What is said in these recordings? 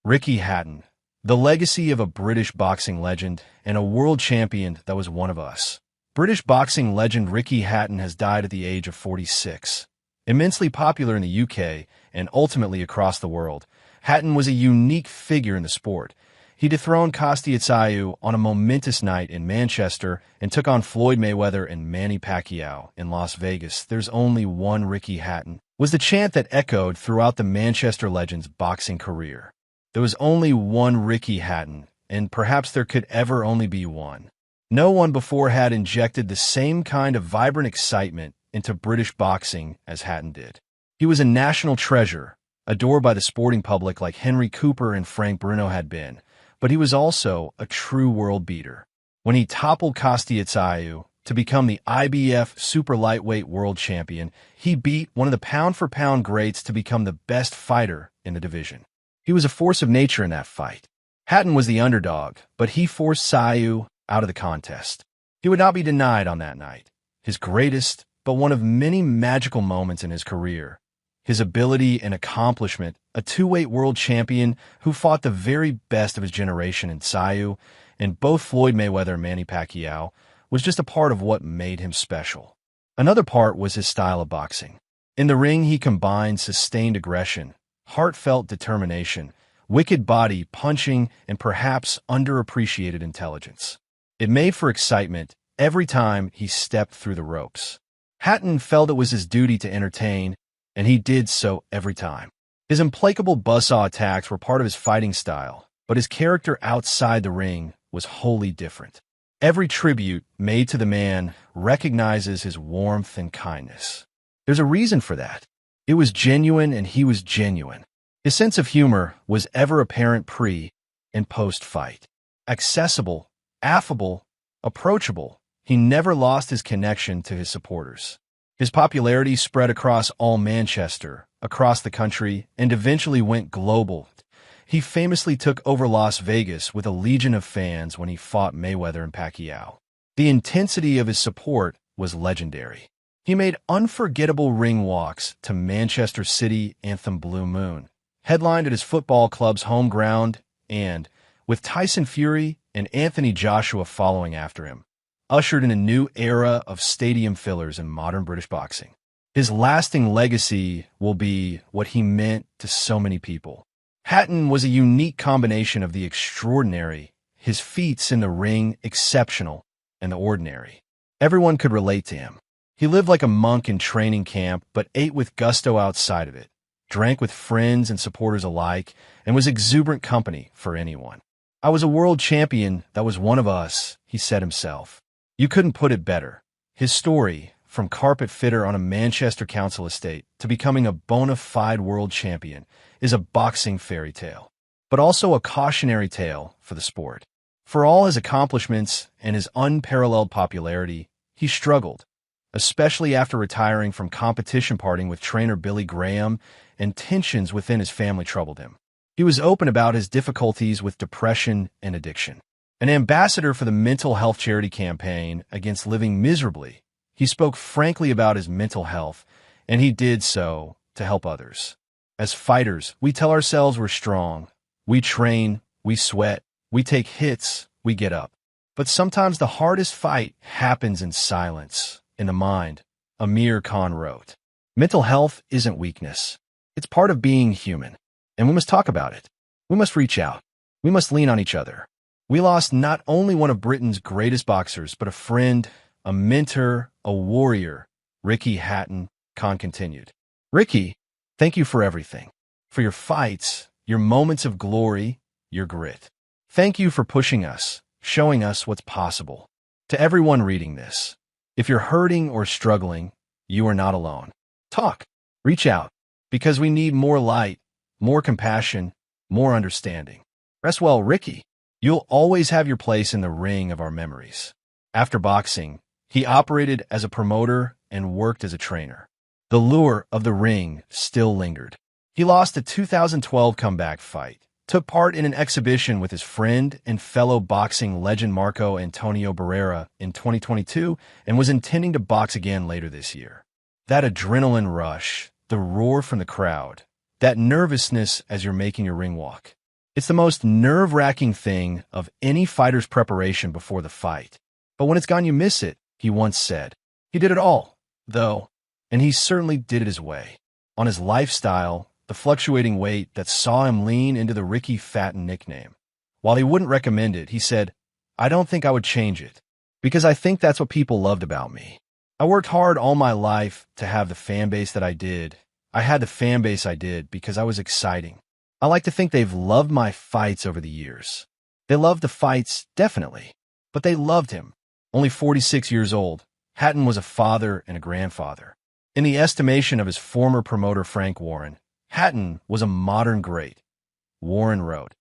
Ricky Hatton, the legacy of a British boxing legend and a world champion that was one of us. British boxing legend Ricky Hatton has died at the age of 46. Immensely popular in the UK and ultimately across the world, Hatton was a unique figure in the sport. He dethroned Kostya on a momentous night in Manchester and took on Floyd Mayweather and Manny Pacquiao in Las Vegas. "There's only one Ricky Hatton," was the chant that echoed throughout the Manchester legend's boxing career. There was only one Ricky Hatton, and perhaps there could ever only be one. No one before had injected the same kind of vibrant excitement into British boxing as Hatton did. He was a national treasure, adored by the sporting public like Henry Cooper and Frank Bruno had been, but he was also a true world beater. When he toppled Kostya to become the IBF super lightweight world champion, he beat one of the pound-for-pound greats to become the best fighter in the division. He was a force of nature in that fight. Hatton was the underdog, but he forced Sayu out of the contest. He would not be denied on that night. His greatest, but one of many magical moments in his career. His ability and accomplishment, a two-weight world champion who fought the very best of his generation in Sayu, and both Floyd Mayweather and Manny Pacquiao, was just a part of what made him special. Another part was his style of boxing. In the ring, he combined sustained aggression, heartfelt determination, wicked body punching, and perhaps underappreciated intelligence. It made for excitement every time he stepped through the ropes. Hatton felt it was his duty to entertain, and he did so every time. His implacable buzzsaw attacks were part of his fighting style, but his character outside the ring was wholly different. Every tribute made to the man recognizes his warmth and kindness. There's a reason for that. It was genuine, and he was genuine. His sense of humor was ever apparent pre- and post-fight. Accessible, affable, approachable, he never lost his connection to his supporters. His popularity spread across all Manchester, across the country, and eventually went global. He famously took over Las Vegas with a legion of fans when he fought Mayweather and Pacquiao. The intensity of his support was legendary. He made unforgettable ring walks to Manchester City anthem Blue Moon, headlined at his football club's home ground, and, with Tyson Fury and Anthony Joshua following after him, ushered in a new era of stadium fillers in modern British boxing. His lasting legacy will be what he meant to so many people. Hatton was a unique combination of the extraordinary, his feats in the ring exceptional, and the ordinary. Everyone could relate to him. He lived like a monk in training camp, but ate with gusto outside of it, drank with friends and supporters alike, and was exuberant company for anyone. "I was a world champion that was one of us," he said himself. You couldn't put it better. His story, from carpet fitter on a Manchester council estate to becoming a bona fide world champion, is a boxing fairy tale, but also a cautionary tale for the sport. For all his accomplishments and his unparalleled popularity, he struggled, especially after retiring from competition partying with trainer Billy Graham, and tensions within his family troubled him. He was open about his difficulties with depression and addiction. An ambassador for the mental health charity campaign against living miserably, he spoke frankly about his mental health, and he did so to help others. As fighters, we tell ourselves we're strong. We train, we sweat, we take hits, we get up. But sometimes the hardest fight happens in silence, in the mind. Amir Khan wrote, "Mental health isn't weakness. It's part of being human, and we must talk about it. We must reach out. We must lean on each other." We lost not only one of Britain's greatest boxers, but a friend, a mentor, a warrior. Ricky Hatton, Khan continued. "Ricky, thank you for everything. For your fights, your moments of glory, your grit. Thank you for pushing us, showing us what's possible. To everyone reading this, if you're hurting or struggling, you are not alone. Talk, reach out, because we need more light, more compassion, more understanding. Rest well, Ricky. You'll always have your place in the ring of our memories." After boxing, he operated as a promoter and worked as a trainer. The lure of the ring still lingered. He lost a 2012 comeback fight, took part in an exhibition with his friend and fellow boxing legend Marco Antonio Barrera in 2022, and was intending to box again later this year. That adrenaline rush, the roar from the crowd, that nervousness as you're making your ring walk. It's the most nerve-wracking thing of any fighter's preparation before the fight. But when it's gone, you miss it, he once said. He did it all, though, and he certainly did it his way. On his lifestyle, the fluctuating weight that saw him lean into the Ricky Hatton nickname. While he wouldn't recommend it, he said, "I don't think I would change it, because I think that's what people loved about me. I worked hard all my life to have the fan base that I did. I had the fan base I did because I was exciting. I like to think they've loved my fights over the years. They loved the fights, definitely, but they loved him." Only 46 years old, Hatton was a father and a grandfather. In the estimation of his former promoter Frank Warren, Hatton was a modern great. Warren wrote,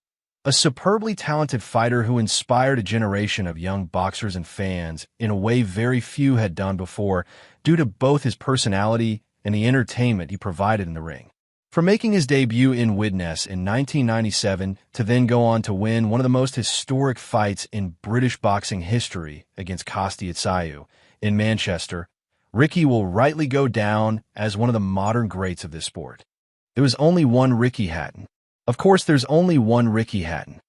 "A superbly talented fighter who inspired a generation of young boxers and fans in a way very few had done before due to both his personality and the entertainment he provided in the ring. From making his debut in Widnes in 1997 to then go on to win one of the most historic fights in British boxing history against Costi Atsayu in Manchester, Ricky will rightly go down as one of the modern greats of this sport. There was only one Ricky Hatton. Of course, there's only one Ricky Hatton.